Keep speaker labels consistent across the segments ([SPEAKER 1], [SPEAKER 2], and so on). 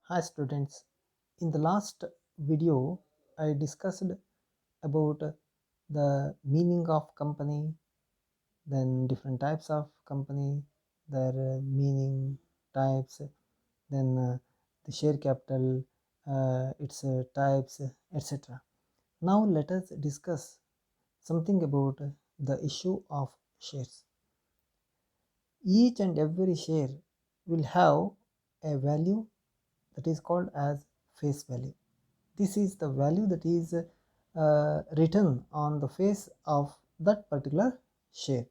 [SPEAKER 1] Hi students, in the last video I discussed about the meaning of company, then different types of company, their meaning, types, then the share capital, its types, etc. Now let us discuss something about the issue of shares. Each and every share will have a value that is called as face value. This is the value that is written on the face of that particular share.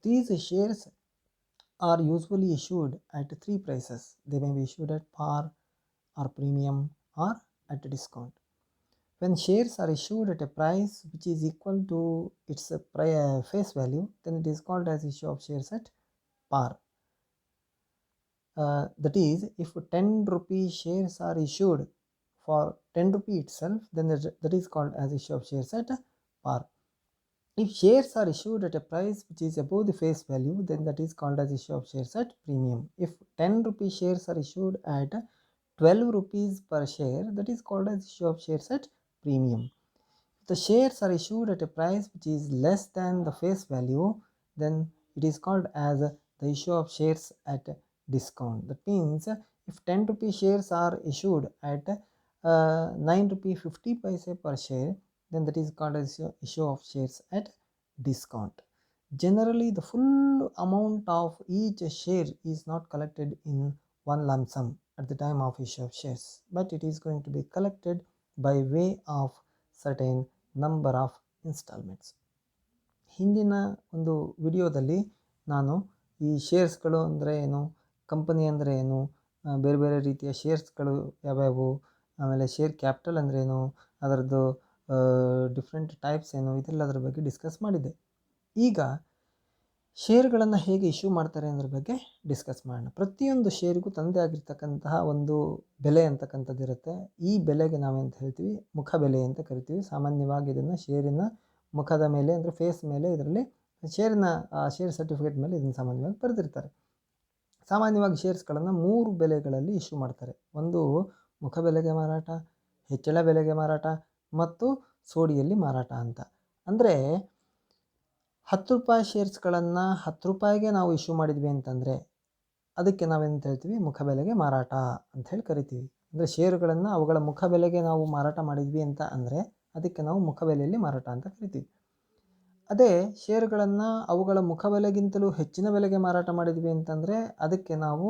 [SPEAKER 1] These shares are usually issued at three prices. They may be issued at par or premium or at a discount. When shares are issued at a price which is equal to its face value, then it is called as issue of shares at par. That is, if 10 rupee shares are issued for 10 rupee itself, then that is called as issue of shares at par. If shares are issued at a price which is above the face value, then that is called as issue of shares at premium. If 10 rupee shares are issued at 12 rupees per share, that is called as issue of shares at premium. If the shares are issued at a price which is less than the face value, then it is called as the issue of shares at discount. That means if 10 rupee shares are issued at 9 rupee 50 paise per share, then that is called as issue of shares at discount. Generally, the full amount of each share is not collected in one lump sum at the time of issue of shares, but it is going to be collected by way of certain number of instalments. ಹಿಂದಿನ ಒಂದು ವಿಡಿಯೋದಲ್ಲಿ ನಾನು ಈ ಶೇರ್ಸ್ಗಳು ಅಂದರೆ ಏನು, company ಅಂದರೆ ಏನು, ಬೇರೆ ಬೇರೆ ರೀತಿಯ ಶೇರ್ಸ್ಗಳು ಯಾವ್ಯಾವು, ಆಮೇಲೆ ಶೇರ್ ಕ್ಯಾಪಿಟಲ್ ಅಂದರೆ ಏನು, ಅದರದ್ದು ಡಿಫ್ರೆಂಟ್ ಟೈಪ್ಸ್ ಏನು, ಇದೆಲ್ಲದರ ಬಗ್ಗೆ ಡಿಸ್ಕಸ್ ಮಾಡಿದ್ದೆ. ಈಗ ಶೇರ್ಗಳನ್ನು ಹೇಗೆ ಇಶ್ಯೂ ಮಾಡ್ತಾರೆ ಅನ್ನೋದ್ರ ಬಗ್ಗೆ ಡಿಸ್ಕಸ್ ಮಾಡೋಣ. ಪ್ರತಿಯೊಂದು ಶೇರಿಗೂ ತಂದೆ ಆಗಿರ್ತಕ್ಕಂತಹ ಒಂದು ಬೆಲೆ ಅಂತಕ್ಕಂಥದ್ದು ಇರುತ್ತೆ. ಈ ಬೆಲೆಗೆ ನಾವೇಂತ ಹೇಳ್ತೀವಿ, ಮುಖ ಬೆಲೆ ಅಂತ ಕರಿತೀವಿ. ಸಾಮಾನ್ಯವಾಗಿ ಇದನ್ನು ಶೇರಿನ ಮುಖದ ಮೇಲೆ ಅಂದರೆ ಫೇಸ್ ಮೇಲೆ ಇದರಲ್ಲಿ ಶೇರ್ ಸರ್ಟಿಫಿಕೇಟ್ ಮೇಲೆ ಇದನ್ನು ಸಾಮಾನ್ಯವಾಗಿ ಬರೆದಿರ್ತಾರೆ. ಸಾಮಾನ್ಯವಾಗಿ ಶೇರ್ಸ್ಗಳನ್ನು 3 ಬೆಲೆಗಳಲ್ಲಿ ಇಶ್ಯೂ ಮಾಡ್ತಾರೆ. ಒಂದು ಮುಖ ಬೆಲೆಗೆ ಮಾರಾಟ, ಹೆಚ್ಚಳ ಬೆಲೆಗೆ ಮಾರಾಟ ಮತ್ತು ಸೋಡಿಯಲ್ಲಿ ಮಾರಾಟ ಅಂತ. ಅಂದರೆ 10 ರೂಪಾಯಿ ಶೇರ್ಸ್ಗಳನ್ನು 10 ರೂಪಾಯಿಗೆ ನಾವು ಇಶ್ಯೂ ಮಾಡಿದ್ವಿ ಅಂತಂದರೆ ಅದಕ್ಕೆ ನಾವೇನು ಹೇಳ್ತೀವಿ, ಮುಖ ಬೆಲೆಗೆ ಮಾರಾಟ ಅಂತ ಹೇಳಿ ಕರಿತೀವಿ. ಅಂದರೆ ಶೇರುಗಳನ್ನು ಅವುಗಳ ಮುಖ ಬೆಲೆಗೆ ನಾವು ಮಾರಾಟ ಮಾಡಿದ್ವಿ ಅಂತ ಅಂದರೆ ಅದಕ್ಕೆ ನಾವು ಮುಖ ಬೆಲೆಯಲ್ಲಿ ಮಾರಾಟ ಅಂತ ಕರಿತೀವಿ. ಅದೇ ಶೇರುಗಳನ್ನು ಅವುಗಳ ಮುಖ ಬೆಲೆಗಿಂತಲೂ ಹೆಚ್ಚಿನ ಬೆಲೆಗೆ ಮಾರಾಟ ಮಾಡಿದ್ವಿ ಅಂತಂದರೆ ಅದಕ್ಕೆ ನಾವು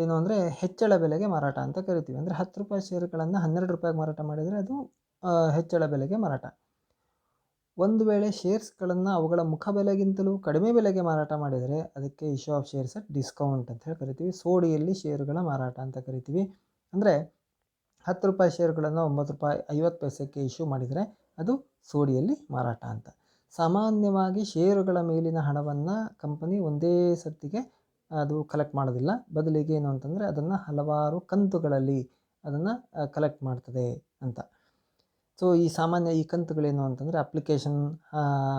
[SPEAKER 1] ಏನು ಅಂದರೆ ಹೆಚ್ಚಳ ಬೆಲೆಗೆ ಮಾರಾಟ ಅಂತ ಕರಿತೀವಿ. ಅಂದರೆ 10 ರೂಪಾಯಿ ಶೇರುಗಳನ್ನು 12 ರೂಪಾಯಿಗೆ ಮಾರಾಟ ಮಾಡಿದರೆ ಅದು ಹೆಚ್ಚಳ ಬೆಲೆಗೆ ಮಾರಾಟ. ಒಂದು ವೇಳೆ ಶೇರ್ಸ್ಗಳನ್ನು ಅವುಗಳ ಮುಖ ಬೆಲೆಗಿಂತಲೂ ಕಡಿಮೆ ಬೆಲೆಗೆ ಮಾರಾಟ ಮಾಡಿದರೆ ಅದಕ್ಕೆ issue of shares at discount ಅಂತ ಹೇಳಿ ಕರಿತೀವಿ. ಸೋಡಿಯಲ್ಲಿ ಶೇರುಗಳ ಮಾರಾಟ ಅಂತ ಕರಿತೀವಿ. ಅಂದರೆ 10 ರೂಪಾಯಿ ಶೇರುಗಳನ್ನು 9 ರೂಪಾಯಿ 50 ಪೈಸೆಗೆ ಇಶ್ಯೂ ಮಾಡಿದರೆ ಅದು ಸೋಡಿಯಲ್ಲಿ ಮಾರಾಟ ಅಂತ. ಸಾಮಾನ್ಯವಾಗಿ ಶೇರುಗಳ ಮೇಲಿನ ಹಣವನ್ನು ಕಂಪನಿ ಒಂದೇ ಸರ್ತಿಗೆ ಅದು ಕಲೆಕ್ಟ್ ಮಾಡೋದಿಲ್ಲ. ಬದಲಿಗೆ ಏನು ಅಂತಂದರೆ ಅದನ್ನು ಹಲವಾರು ಕಂತುಗಳಲ್ಲಿ ಅದನ್ನು ಕಲೆಕ್ಟ್ ಮಾಡ್ತದೆ ಅಂತ. ಸೊ ಈ ಕಂತುಗಳೇನು ಅಂತಂದರೆ ಅಪ್ಲಿಕೇಶನ್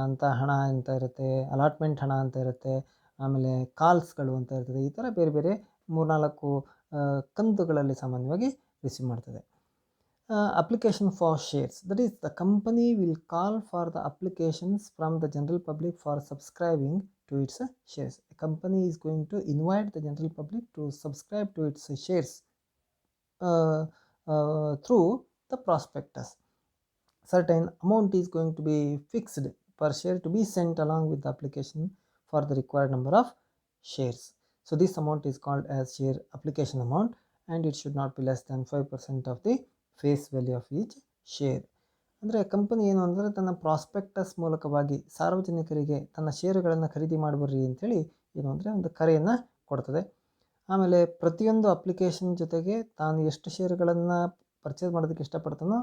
[SPEAKER 1] ಅಂತ ಹಣ ಅಂತ ಇರುತ್ತೆ, ಅಲಾಟ್ಮೆಂಟ್ ಹಣ ಅಂತ ಇರುತ್ತೆ, ಆಮೇಲೆ ಕಾಲ್ಸ್ಗಳು ಅಂತ ಇರ್ತದೆ. ಈ ಥರ ಬೇರೆ ಬೇರೆ 3-4 ಕಂತುಗಳಲ್ಲಿ ಸಾಮಾನ್ಯವಾಗಿ ರಿಸೀವ್ ಮಾಡ್ತದೆ. Application for shares, that is the company will call for the applications from the general public for subscribing to its shares. A company is going to invite the general public to subscribe to its shares through the prospectus. Certain amount is going to be fixed per share to be sent along with the application for the required number of shares. So this amount is called as share application amount, and it should not be less than 5% of the face value of each share. ಅಂದರೆ company ಏನು ಅಂದರೆ ತನ್ನ prospectus ಮೂಲಕವಾಗಿ ಸಾರ್ವಜನಿಕರಿಗೆ ತನ್ನ ಷೇರುಗಳನ್ನು ಖರೀದಿ ಮಾಡಬರ್ರಿ ಅಂಥೇಳಿ ಏನು ಅಂದರೆ ಒಂದು ಕರೆಯನ್ನು ಕೊಡ್ತದೆ. ಆಮೇಲೆ ಪ್ರತಿಯೊಂದು ಅಪ್ಲಿಕೇಶನ್ ಜೊತೆಗೆ ತಾನು ಎಷ್ಟು ಷೇರುಗಳನ್ನು ಪರ್ಚೇಸ್ ಮಾಡೋದಕ್ಕೆ ಇಷ್ಟಪಡ್ತಾನೋ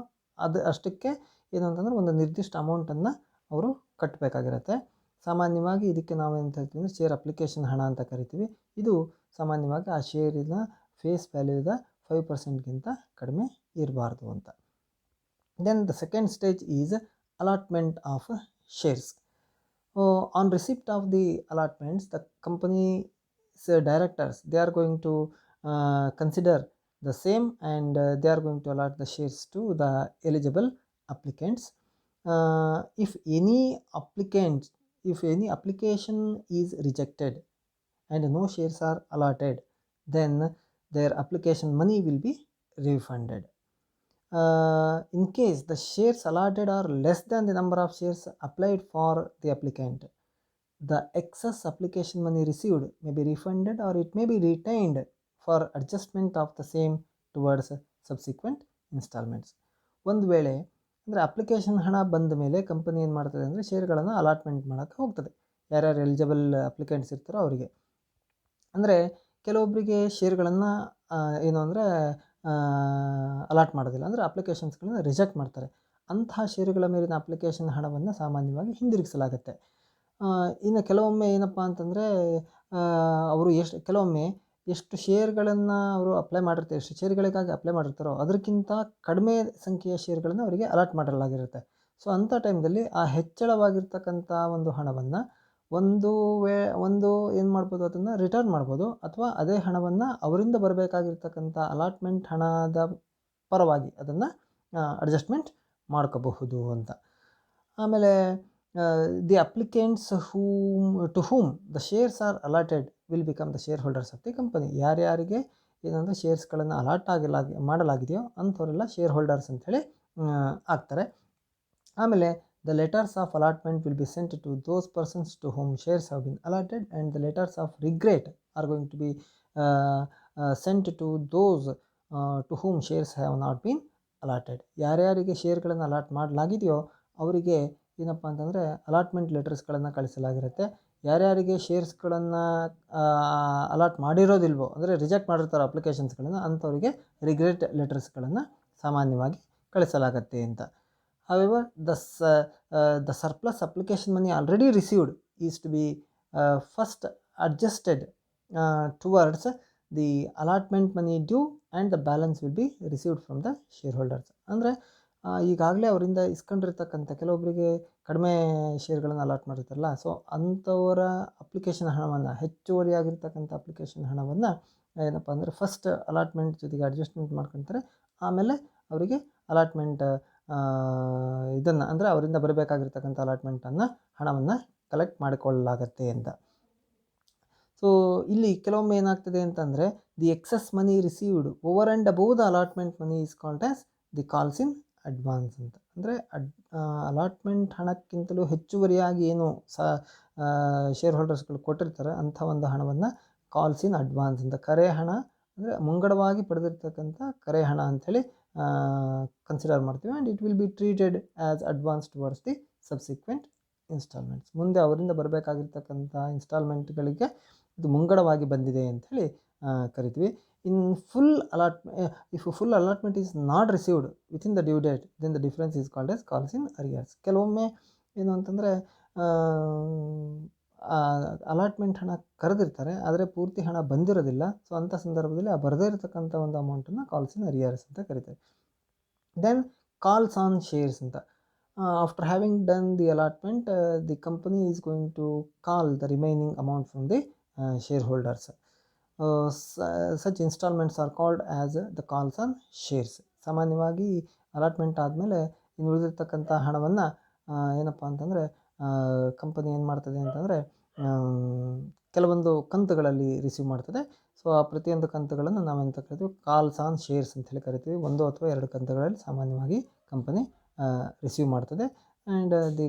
[SPEAKER 1] ಅಷ್ಟಕ್ಕೆ ಏನು ಅಂತಂದರೆ ಒಂದು ನಿರ್ದಿಷ್ಟ ಅಮೌಂಟನ್ನು ಅವರು ಕಟ್ಟಬೇಕಾಗಿರುತ್ತೆ. ಸಾಮಾನ್ಯವಾಗಿ ಇದಕ್ಕೆ ನಾವು ಅಂತ ಹೇಳ್ತೀವಿ ಅಂದರೆ ಶೇರ್ ಅಪ್ಲಿಕೇಶನ್ ಹಣ ಅಂತ ಕರಿತೀವಿ. ಇದು ಸಾಮಾನ್ಯವಾಗಿ ಆ ಶೇರಿನ ಫೇಸ್ ವ್ಯಾಲ್ಯೂದ 5%ಗಿಂತ ಕಡಿಮೆ ಇರಬಾರ್ದು ಅಂತ. Then the second stage is allotment of shares. On receipt of the allotments, the companies directors, they are going to consider the same, and they are going to allot the shares to the eligible applicants. If any application is rejected and no shares are allotted, then their application money will be refunded. In case the shares allotted are less than the number of shares applied for the applicant, the excess application money received may be refunded or it may be retained for adjustment of the same towards subsequent installments. ಒಂದು ವೇಳೆ ಅಂದರೆ application ಹಣ ಬಂದ ಮೇಲೆ company ಏನು ಮಾಡ್ತದೆ ಅಂದರೆ ಶೇರ್ಗಳನ್ನು allotment ಮಾಡೋಕ್ಕೆ ಹೋಗ್ತದೆ, ಯಾರ್ಯಾರು ಎಲಿಜಿಬಲ್ ಅಪ್ಲಿಕೆಂಟ್ಸ್ ಇರ್ತಾರೋ ಅವರಿಗೆ. ಅಂದರೆ ಕೆಲವೊಬ್ಬರಿಗೆ ಶೇರ್ಗಳನ್ನು ಏನು ಅಂದರೆ ಅಲಾಟ್ ಮಾಡೋದಿಲ್ಲ, ಅಂದರೆ ಅಪ್ಲಿಕೇಶನ್ಸ್ಗಳನ್ನ ರಿಜೆಕ್ಟ್ ಮಾಡ್ತಾರೆ. ಅಂತಹ ಷೇರುಗಳ ಮೇಲಿನ ಅಪ್ಲಿಕೇಶನ್ ಹಣವನ್ನು ಸಾಮಾನ್ಯವಾಗಿ ಹಿಂದಿರುಗಿಸಲಾಗುತ್ತೆ. ಇನ್ನು ಕೆಲವೊಮ್ಮೆ ಏನಪ್ಪ ಅಂತಂದರೆ ಅವರು ಕೆಲವೊಮ್ಮೆ ಎಷ್ಟು ಶೇರ್ಗಳನ್ನು ಅವರು ಅಪ್ಲೈ ಮಾಡಿರ್ತಾರೆ, ಎಷ್ಟು ಶೇರ್ಗಳಿಗಾಗಿ ಅಪ್ಲೈ ಮಾಡಿರ್ತಾರೋ ಅದಕ್ಕಿಂತ ಕಡಿಮೆ ಸಂಖ್ಯೆಯ ಶೇರ್ಗಳನ್ನು ಅವರಿಗೆ ಅಲಾಟ್ ಮಾಡಲಾಗಿರುತ್ತೆ. ಸೊ ಅಂಥ ಟೈಮ್ದಲ್ಲಿ ಆ ಹೆಚ್ಚಳವಾಗಿರ್ತಕ್ಕಂಥ ಒಂದು ಹಣವನ್ನು ಒಂದು ಏನು ಮಾಡ್ಬೋದು, ಅದನ್ನು ರಿಟರ್ನ್ ಮಾಡ್ಬೋದು, ಅಥವಾ ಅದೇ ಹಣವನ್ನು ಅವರಿಂದ ಬರಬೇಕಾಗಿರ್ತಕ್ಕಂಥ ಅಲಾಟ್ಮೆಂಟ್ ಹಣದ ಪರವಾಗಿ ಅದನ್ನು ಅಡ್ಜಸ್ಟ್ಮೆಂಟ್ ಮಾಡ್ಕೋಬಹುದು ಅಂತ. ಆಮೇಲೆ the applicants to whom the shares are allotted will become the share holders of the company. ಯಾರ್ಯಾರಿಗೆ ಏನಂದರೆ ಶೇರ್ಸ್ಗಳನ್ನು ಅಲಾಟ್ ಮಾಡಲಾಗಿದೆಯೋ ಅಂಥವರೆಲ್ಲ ಶೇರ್ ಹೋಲ್ಡರ್ಸ್ ಅಂಥೇಳಿ ಆಗ್ತಾರೆ. ಆಮೇಲೆ the letters of allotment will be sent to those persons to whom shares have been allotted, and the letters of regret are going to be sent to those to whom shares have not been allotted. ಯಾರ್ಯಾರಿಗೆ ಶೇರ್ಗಳನ್ನು allot ಮಾಡಲಾಗಿದೆಯೋ ಅವರಿಗೆ ಏನಪ್ಪ ಅಂತಂದರೆ allotment ಲೆಟರ್ಸ್ಗಳನ್ನು ಕಳಿಸಲಾಗಿರುತ್ತೆ. ಯಾರ್ಯಾರಿಗೆ ಶೇರ್ಸ್ಗಳನ್ನು allot ಮಾಡಿರೋದಿಲ್ವೋ, ಅಂದರೆ reject ಮಾಡಿರ್ತಾರೋ ಅಪ್ಲಿಕೇಶನ್ಸ್ಗಳನ್ನು, ಅಂಥವರಿಗೆ regret ಲೆಟರ್ಸ್ಗಳನ್ನು ಸಾಮಾನ್ಯವಾಗಿ ಕಳಿಸಲಾಗತ್ತೆ ಅಂತ. However, the surplus application money already received is to be first adjusted towards the allotment money due, and the balance will be received from the shareholders. ಅಂದರೆ ಈಗಾಗಲೇ ಅವರಿಂದ ಇಸ್ಕೊಂಡಿರ್ತಕ್ಕಂಥ ಕೆಲವೊಬ್ಬರಿಗೆ ಕಡಿಮೆ ಶೇರ್ಗಳನ್ನು ಅಲಾಟ್ ಮಾಡಿರ್ತಾರಲ್ಲ, ಸೊ ಅಂಥವರ ಅಪ್ಲಿಕೇಶನ್ ಹಣವನ್ನು, ಹೆಚ್ಚುವರಿಯಾಗಿರ್ತಕ್ಕಂಥ ಅಪ್ಲಿಕೇಶನ್ ಹಣವನ್ನು ಏನಪ್ಪ ಅಂದರೆ ಫಸ್ಟ್ ಅಲಾಟ್ಮೆಂಟ್ ಜೊತೆಗೆ ಅಡ್ಜಸ್ಟ್ಮೆಂಟ್ ಮಾಡ್ಕೊತಾರೆ. ಆಮೇಲೆ ಅವರಿಗೆ ಅಲಾಟ್ಮೆಂಟ್ ಇದನ್ನು ಅಂದರೆ ಅವರಿಂದ ಬರಬೇಕಾಗಿರ್ತಕ್ಕಂಥ ಅಲಾಟ್ಮೆಂಟನ್ನು ಹಣವನ್ನು ಕಲೆಕ್ಟ್ ಮಾಡಿಕೊಳ್ಳಲಾಗತ್ತೆ ಅಂತ. ಸೊ ಇಲ್ಲಿ ಕೆಲವೊಮ್ಮೆ ಏನಾಗ್ತದೆ ಅಂತಂದರೆ the excess money received over and above the allotment money is called as the calls in advance ಅಂತ. ಅಂದರೆ ಅಲಾಟ್ಮೆಂಟ್ ಹಣಕ್ಕಿಂತಲೂ ಹೆಚ್ಚುವರಿಯಾಗಿ ಏನು ಶೇರ್ ಹೋಲ್ಡರ್ಸ್ಗಳು ಕೊಟ್ಟಿರ್ತಾರೆ ಅಂಥ ಒಂದು ಹಣವನ್ನು ಕಾಲ್ಸ್ ಇನ್ ಅಡ್ವಾನ್ಸ್ ಅಂತ, ಕರೆ ಹಣ ಅಂದರೆ ಮುಂಗಡವಾಗಿ ಪಡೆದಿರ್ತಕ್ಕಂಥ ಕರೆ ಹಣ ಅಂಥೇಳಿ ಕನ್ಸಿಡರ್ ಮಾಡ್ತೀವಿ. And it will be treated as advance towards the subsequent instalments. ಮುಂದೆ ಅವರಿಂದ ಬರಬೇಕಾಗಿರ್ತಕ್ಕಂಥ ಇನ್ಸ್ಟಾಲ್ಮೆಂಟ್ಗಳಿಗೆ ಇದು ಮುಂಗಡವಾಗಿ ಬಂದಿದೆ ಅಂಥೇಳಿ ಕರಿತೀವಿ. ಇನ್ if full allotment is not received within the due date, then the difference is called as calls in arrears. ಕೆಲವೊಮ್ಮೆ ಏನು ಅಂತಂದರೆ ಅಲಾಟ್ಮೆಂಟ್ ಹಣ ಕರೆದಿರ್ತಾರೆ, ಆದರೆ ಪೂರ್ತಿ ಹಣ ಬಂದಿರೋದಿಲ್ಲ. ಸೊ ಅಂಥ ಸಂದರ್ಭದಲ್ಲಿ ಆ ಬರದೇ ಇರತಕ್ಕಂಥ ಒಂದು ಅಮೌಂಟನ್ನು ಕಾಲ್ಸ್ ಇನ್ ಅರಿಯರ್ಸ್ ಅಂತ ಕರಿತಾರೆ. ದೆನ್ ಕಾಲ್ಸ್ ಆನ್ ಶೇರ್ಸ್ ಅಂತ. After having done the allotment, the company is going to call the remaining amount from the share holders. Such instalments are called as the calls on shares. ಸಾಮಾನ್ಯವಾಗಿ allotment ಆದಮೇಲೆ ಇನ್ನು ಉಳಿದಿರ್ತಕ್ಕಂಥ ಹಣವನ್ನು ಏನಪ್ಪ ಅಂತಂದರೆ company ಏನು ಮಾಡ್ತದೆ ಅಂತಂದರೆ ಕೆಲವೊಂದು ಕಂತುಗಳಲ್ಲಿ ರಿಸೀವ್ ಮಾಡ್ತದೆ. ಸೊ ಆ ಪ್ರತಿಯೊಂದು ಕಂತುಗಳನ್ನು ನಾವೆಂತ ಕರಿತೀವಿ, ಕಾಲ್ಸ್ ಆನ್ ಶೇರ್ಸ್ ಅಂತೇಳಿ ಕರಿತೀವಿ. 1 ಅಥವಾ 2 ಕಂತುಗಳಲ್ಲಿ ಸಾಮಾನ್ಯವಾಗಿ ಕಂಪನಿ ರಿಸೀವ್ ಮಾಡ್ತದೆ. And the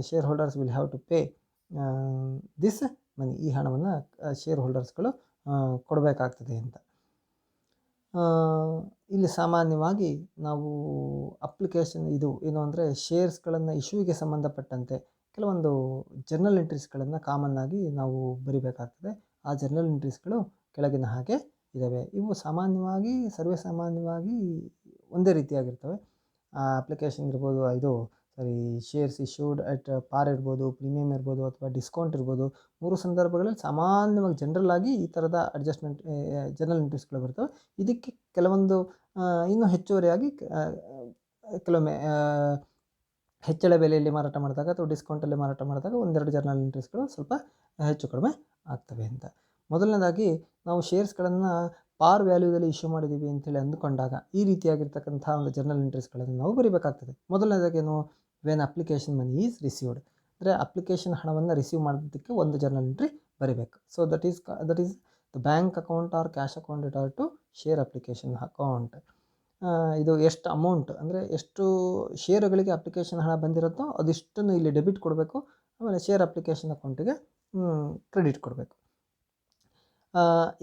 [SPEAKER 1] share holders will have to pay this money. ಈ ಹಣವನ್ನು ಶೇರ್ ಹೋಲ್ಡರ್ಸ್ಗಳು ಕೊಡಬೇಕಾಗ್ತದೆ ಅಂತ. ಇಲ್ಲಿ ಸಾಮಾನ್ಯವಾಗಿ ನಾವು ಅಪ್ಲಿಕೇಶನ್ ಇದು ಏನು ಅಂದರೆ ಶೇರ್ಸ್ಗಳನ್ನು ಇಶ್ಯೂಗೆ ಸಂಬಂಧಪಟ್ಟಂತೆ ಕೆಲವೊಂದು ಜರ್ನಲ್ ಎಂಟ್ರೀಸ್ಗಳನ್ನು ಕಾಮನ್ನಾಗಿ ನಾವು ಬರಿಬೇಕಾಗ್ತದೆ. ಆ ಜರ್ನಲ್ ಎಂಟ್ರೀಸ್ಗಳು ಕೆಳಗಿನ ಹಾಗೆ ಇದ್ದಾವೆ. ಇವು ಸಾಮಾನ್ಯವಾಗಿ ಸರ್ವೇಸಾಮಾನ್ಯವಾಗಿ ಒಂದೇ ರೀತಿಯಾಗಿರ್ತವೆ. ಅಪ್ಲಿಕೇಶನ್ ಇರ್ಬೋದು, ಶೇರ್ಸ್ ಇಶ್ಯೂಡ್ ಅಟ್ ಪಾರ್ ಇರ್ಬೋದು, ಪ್ರೀಮಿಯಮ್ ಇರ್ಬೋದು, ಅಥವಾ ಡಿಸ್ಕೌಂಟ್ ಇರ್ಬೋದು. 3 ಸಂದರ್ಭಗಳಲ್ಲಿ ಸಾಮಾನ್ಯವಾಗಿ ಜನರಲ್ ಆಗಿ ಈ ಥರದ ಅಡ್ಜಸ್ಟ್ಮೆಂಟ್ ಜರ್ನಲ್ ಎಂಟ್ರೀಸ್ಗಳು ಬರ್ತವೆ. ಇದಕ್ಕೆ ಕೆಲವೊಂದು ಇನ್ನೂ ಹೆಚ್ಚುವರಿಯಾಗಿ ಕೆಲವೊಮ್ಮೆ ಹೆಚ್ಚಳ ಬೆಲೆಯಲ್ಲಿ ಮಾರಾಟ ಮಾಡಿದಾಗ ಅಥವಾ ಡಿಸ್ಕೌಂಟಲ್ಲಿ ಮಾರಾಟ ಮಾಡಿದಾಗ 1-2 ಜರ್ನಲ್ ಎಂಟ್ರೀಸ್ಗಳು ಸ್ವಲ್ಪ ಹೆಚ್ಚು ಕಡಿಮೆ ಆಗ್ತವೆ ಅಂತ. ಮೊದಲನೇದಾಗಿ ನಾವು ಶೇರ್ಸ್ಗಳನ್ನು ಪಾರ್ ವ್ಯಾಲ್ಯೂದಲ್ಲಿ ಇಶ್ಯೂ ಮಾಡಿದ್ದೀವಿ ಅಂತೇಳಿ ಅಂದುಕೊಂಡಾಗ ಈ ರೀತಿಯಾಗಿರ್ತಕ್ಕಂಥ ಒಂದು ಜರ್ನಲ್ ಎಂಟ್ರೀಸ್ಗಳನ್ನು ನಾವು ಬರೀಬೇಕಾಗ್ತದೆ. ಮೊದಲನೇದಾಗೇನು, when application money is received, ಅಂದರೆ ಅಪ್ಲಿಕೇಶನ್ ಹಣವನ್ನು ರಿಸೀವ್ ಮಾಡೋದಕ್ಕೆ ಒಂದು ಜರ್ನಲ್ ಎಂಟ್ರಿ ಬರೀಬೇಕು. So that is the bank account or cash account debtor to share application account. ಇದು ಎಷ್ಟು ಅಮೌಂಟ್ ಅಂದರೆ ಎಷ್ಟು ಷೇರುಗಳಿಗೆ ಅಪ್ಲಿಕೇಶನ್ ಹಣ ಬಂದಿರುತ್ತೋ ಅದಿಷ್ಟನ್ನು ಇಲ್ಲಿ ಡೆಬಿಟ್ ಕೊಡಬೇಕು. ಆಮೇಲೆ ಶೇರ್ ಅಪ್ಲಿಕೇಶನ್ ಅಕೌಂಟಿಗೆ ಕ್ರೆಡಿಟ್ ಕೊಡಬೇಕು.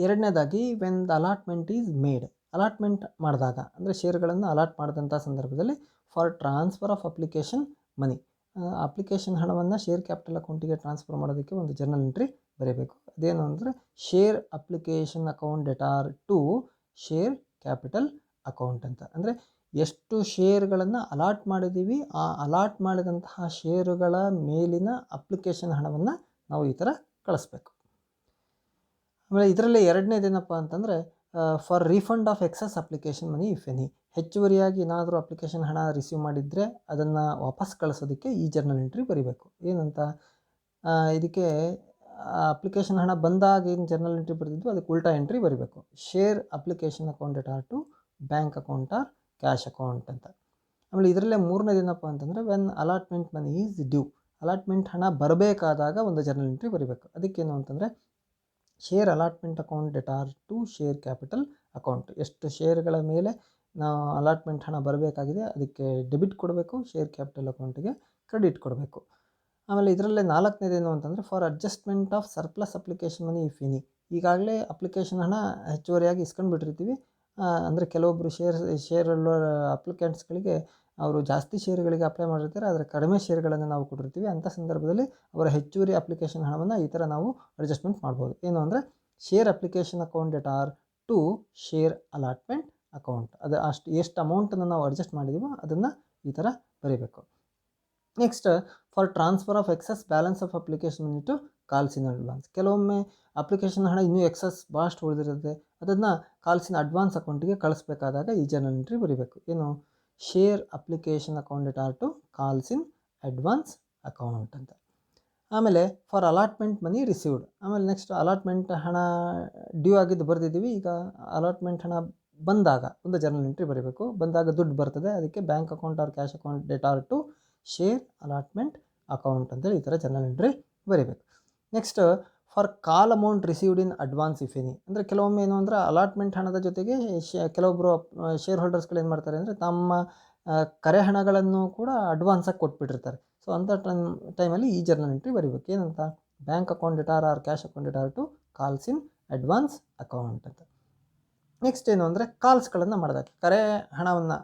[SPEAKER 1] ಎರಡನೇದಾಗಿ when the allotment is made, allotment ಮಾಡಿದಾಗ ಅಂದರೆ ಷೇರುಗಳನ್ನು ಅಲಾಟ್ ಮಾಡಿದಂಥ ಸಂದರ್ಭದಲ್ಲಿ for transfer of application money, application ಹಣವನ್ನು ಶೇರ್ ಕ್ಯಾಪಿಟಲ್ ಅಕೌಂಟಿಗೆ ಟ್ರಾನ್ಸ್ಫರ್ ಮಾಡೋದಕ್ಕೆ ಒಂದು ಜರ್ನಲ್ ಎಂಟ್ರಿ ಬರೀಬೇಕು. ಅದೇನು ಅಂದರೆ share application account debtor to share capital account ಅಂತ. ಅಂದರೆ ಎಷ್ಟು ಷೇರುಗಳನ್ನು ಅಲಾಟ್ ಮಾಡಿದ್ದೀವಿ ಆ ಅಲಾಟ್ ಮಾಡಿದಂತಹ ಷೇರುಗಳ ಮೇಲಿನ ಅಪ್ಲಿಕೇಶನ್ ಹಣವನ್ನು ನಾವು ಈ ಥರ ಕಳಿಸ್ಬೇಕು. ಆಮೇಲೆ ಇದರಲ್ಲಿ ಎರಡನೇದೇನಪ್ಪ ಅಂತಂದರೆ for refund of excess application money if any, ಹೆಚ್ಚುವರಿಯಾಗಿ ಏನಾದರೂ ಅಪ್ಲಿಕೇಶನ್ ಹಣ ರಿಸೀವ್ ಮಾಡಿದರೆ ಅದನ್ನು ವಾಪಸ್ ಕಳಿಸೋದಕ್ಕೆ ಈ ಜರ್ನಲ್ ಎಂಟ್ರಿ ಬರೀಬೇಕು. ಏನಂತ, ಇದಕ್ಕೆ ಅಪ್ಲಿಕೇಶನ್ ಹಣ ಬಂದಾಗ ಏನು ಜರ್ನಲ್ ಎಂಟ್ರಿ ಬರೆದಿದ್ದು ಅದಕ್ಕೆ ಉಲ್ಟಾ ಎಂಟ್ರಿ ಬರೀಬೇಕು. Share application account debtor to bank account or cash account ಅಂತ. ಆಮೇಲೆ ಇದರಲ್ಲೇ ಮೂರನೇದೇನಪ್ಪ ಅಂತಂದರೆ when allotment money is due, allotment ಹಣ ಬರಬೇಕಾದಾಗ ಒಂದು ಜರ್ನಲ್ ಎಂಟ್ರಿ ಬರೀಬೇಕು. ಅದಕ್ಕೇನು ಅಂತಂದರೆ share allotment account debtor to share capital account, ಎಷ್ಟು ಷೇರುಗಳ ಮೇಲೆ ನಾವು ಅಲಾಟ್ಮೆಂಟ್ ಹಣ ಬರಬೇಕಾಗಿದೆ ಅದಕ್ಕೆ ಡೆಬಿಟ್ ಕೊಡಬೇಕು, ಶೇರ್ ಕ್ಯಾಪಿಟಲ್ ಅಕೌಂಟಿಗೆ ಕ್ರೆಡಿಟ್ ಕೊಡಬೇಕು. ಆಮೇಲೆ ಇದರಲ್ಲೇ ನಾಲ್ಕನೇದೇನು ಅಂತಂದರೆ for adjustment of surplus application money if any, ಈಗಾಗಲೇ ಅಪ್ಲಿಕೇಶನ್ ಹಣ ಹೆಚ್ಚುವರಿಯಾಗಿ ಇಸ್ಕೊಂಡು ಬಿಟ್ಟಿರ್ತೀವಿ. ಅಂದರೆ ಕೆಲವೊಬ್ಬರು ಶೇರ್ ಅಪ್ಲಿಕೆಂಟ್ಸ್ಗಳಿಗೆ ಅವರು ಜಾಸ್ತಿ ಷೇರುಗಳಿಗೆ ಅಪ್ಲೈ ಮಾಡಿರ್ತಾರೆ, ಆದರೆ ಕಡಿಮೆ ಷೇರುಗಳನ್ನು ನಾವು ಕೊಟ್ಟಿರ್ತೀವಿ. ಅಂಥ ಸಂದರ್ಭದಲ್ಲಿ ಅವರ ಹೆಚ್ಚುವರಿ ಅಪ್ಲಿಕೇಶನ್ ಹಣವನ್ನು ಈ ಥರ ನಾವು ಅಡ್ಜಸ್ಟ್ಮೆಂಟ್ ಮಾಡ್ಬೋದು. ಏನು ಅಂದರೆ share application account debtor to share allotment account, ಅದು ಎಷ್ಟು ಅಮೌಂಟನ್ನು ನಾವು ಅಡ್ಜಸ್ಟ್ ಮಾಡಿದ್ದೀವೋ ಅದನ್ನು ಈ ಥರ ಬರೀಬೇಕು. Next for transfer of excess balance of application money to calls in advance, ಕೆಲವೊಮ್ಮೆ ಅಪ್ಲಿಕೇಶನ್ ಹಣ ಇನ್ನೂ ಎಕ್ಸಸ್ ಭಾಳಷ್ಟು ಉಳಿದಿರುತ್ತೆ, ಅದನ್ನು ಕಾಲ್ಸ್ ಇನ್ ಅಡ್ವಾನ್ಸ್ ಅಕೌಂಟಿಗೆ ಕಳಿಸ್ಬೇಕಾದಾಗ ಈ ಜರ್ನಲ್ ಎಂಟ್ರಿ ಬರೀಬೇಕು. ಏನು, share application account debtor to calls in advance account ಅಂತ. ಆಮೇಲೆ ಫಾರ್ ಅಲಾಟ್ಮೆಂಟ್ ಮನಿ ರಿಸೀವ್ಡ್, ಆಮೇಲೆ ನೆಕ್ಸ್ಟ್ ಅಲಾಟ್ಮೆಂಟ್ ಹಣ ಡ್ಯೂ ಆಗಿದ್ದು ಬರೆದಿದ್ದೀವಿ, ಈಗ ಅಲಾಟ್ಮೆಂಟ್ ಹಣ ಬಂದಾಗ ಒಂದು ಜರ್ನಲ್ ಎಂಟ್ರಿ ಬರೀಬೇಕು. ಬಂದಾಗ ದುಡ್ಡು ಬರ್ತದೆ, ಅದಕ್ಕೆ bank account or cash account debtor to share allotment account ಅಂತೇಳಿ ಈ ಥರ ಜರ್ನಲ್ ಎಂಟ್ರಿ ಬರೀಬೇಕು. Next for call amount received in advance if any, ಅಂದರೆ ಕೆಲವೊಮ್ಮೆ ಏನು ಅಂದರೆ ಅಲಾಟ್ಮೆಂಟ್ ಹಣದ ಜೊತೆಗೆ ಕೆಲವೊಬ್ಬರು ಶೇರ್ ಹೋಲ್ಡರ್ಸ್ಗಳು ಏನು ಮಾಡ್ತಾರೆ ಅಂದರೆ ತಮ್ಮ ಕರೆ ಹಣಗಳನ್ನು ಕೂಡ ಅಡ್ವಾನ್ಸಾಗಿ ಕೊಟ್ಬಿಟ್ಟಿರ್ತಾರೆ. ಸೊ ಅಂಥ ಟೈಮಲ್ಲಿ ಈ ಜರ್ನಲ್ ಎಂಟ್ರಿ ಬರೀಬೇಕು. ಏನಂತ, bank account debtor or cash account debtor to calls in advance account ಅಂತ. ನೆಕ್ಸ್ಟ್ ಏನು ಅಂದರೆ ಕಾಲ್ಸ್ಗಳನ್ನು ಮಾಡಿದಾಗ, ಕರೆ ಹಣವನ್ನು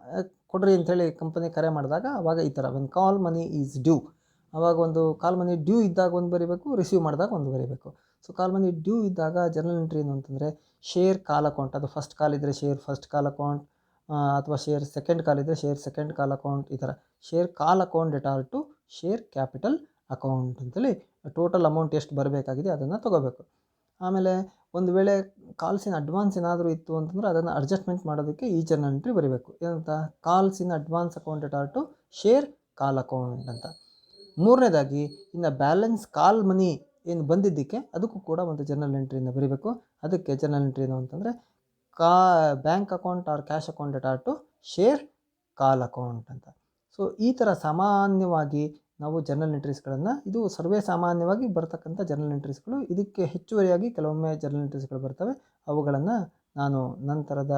[SPEAKER 1] ಕೊಡ್ರಿ ಅಂಥೇಳಿ ಕಂಪನಿ ಕರೆ ಮಾಡಿದಾಗ ಆವಾಗ ಈ ಥರ when call money is due, ಆವಾಗ ಒಂದು ಕಾಲ್ ಮನಿ ಡ್ಯೂ ಇದ್ದಾಗ ಒಂದು ಬರೀಬೇಕು, ರಿಸೀವ್ ಮಾಡಿದಾಗ ಒಂದು ಬರೀಬೇಕು. ಸೊ ಕಾಲ್ ಮನಿ ಡ್ಯೂ ಇದ್ದಾಗ ಜರ್ನಲ್ ಎಂಟ್ರಿ ಏನು ಅಂತಂದರೆ ಶೇರ್ ಕಾಲ್ ಅಕೌಂಟ್, ಅದು ಫಸ್ಟ್ ಕಾಲ್ ಇದ್ದರೆ ಶೇರ್ ಫಸ್ಟ್ ಕಾಲ್ ಅಕೌಂಟ್, ಅಥವಾ ಶೇರ್ ಸೆಕೆಂಡ್ ಕಾಲ್ ಇದ್ದರೆ ಶೇರ್ ಸೆಕೆಂಡ್ ಕಾಲ್ ಅಕೌಂಟ್, ಈ ಥರ share call account debtor to share capital account ಅಂತೇಳಿ ಟೋಟಲ್ ಅಮೌಂಟ್ ಎಷ್ಟು ಬರಬೇಕಾಗಿದೆ ಅದನ್ನು ತೊಗೋಬೇಕು. ಆಮೇಲೆ ಒಂದು ವೇಳೆ ಕಾಲ್ಸ್ ಇನ್ ಅಡ್ವಾನ್ಸ್ ಏನಾದರೂ ಇತ್ತು ಅಂತಂದರೆ ಅದನ್ನು ಅಡ್ಜಸ್ಟ್ಮೆಂಟ್ ಮಾಡೋದಕ್ಕೆ ಈ ಜರ್ನಲ್ ಎಂಟ್ರಿ ಬರೀಬೇಕು. ಏನಂತ, calls in advance account debtor to share call account ಅಂತ. ಮೂರನೇದಾಗಿ ಇನ್ನು ಬ್ಯಾಲೆನ್ಸ್ ಕಾಲ್ ಮನಿ ಏನು ಬಂದಿದ್ದಕ್ಕೆ ಅದಕ್ಕೂ ಕೂಡ ಒಂದು ಜರ್ನಲ್ ಎಂಟ್ರಿಯನ್ನು ಬರೀಬೇಕು. ಅದಕ್ಕೆ ಜರ್ನಲ್ ಎಂಟ್ರಿ ಏನು ಅಂತಂದರೆ bank account or cash account debtor to share call account ಅಂತ. ಸೊ ಈ ಥರ ಸಾಮಾನ್ಯವಾಗಿ ನಾವು ಜರ್ನಲ್ ಎಂಟ್ರೀಸ್ಗಳನ್ನು, ಇದು ಸರ್ವೇ ಸಾಮಾನ್ಯವಾಗಿ ಬರ್ತಕ್ಕಂಥ ಜರ್ನಲ್ ಎಂಟ್ರೀಸ್ಗಳು. ಇದಕ್ಕೆ ಹೆಚ್ಚುವರಿಯಾಗಿ ಕೆಲವೊಮ್ಮೆ ಜರ್ನಲ್ ಎಂಟ್ರೀಸ್ಗಳು ಬರ್ತವೆ, ಅವುಗಳನ್ನು ನಾನು ನಂತರದ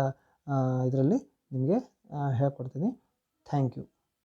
[SPEAKER 1] ಇದರಲ್ಲಿ ನಿಮಗೆ ಹೇಳ್ಕೊಡ್ತೀನಿ. Thank you.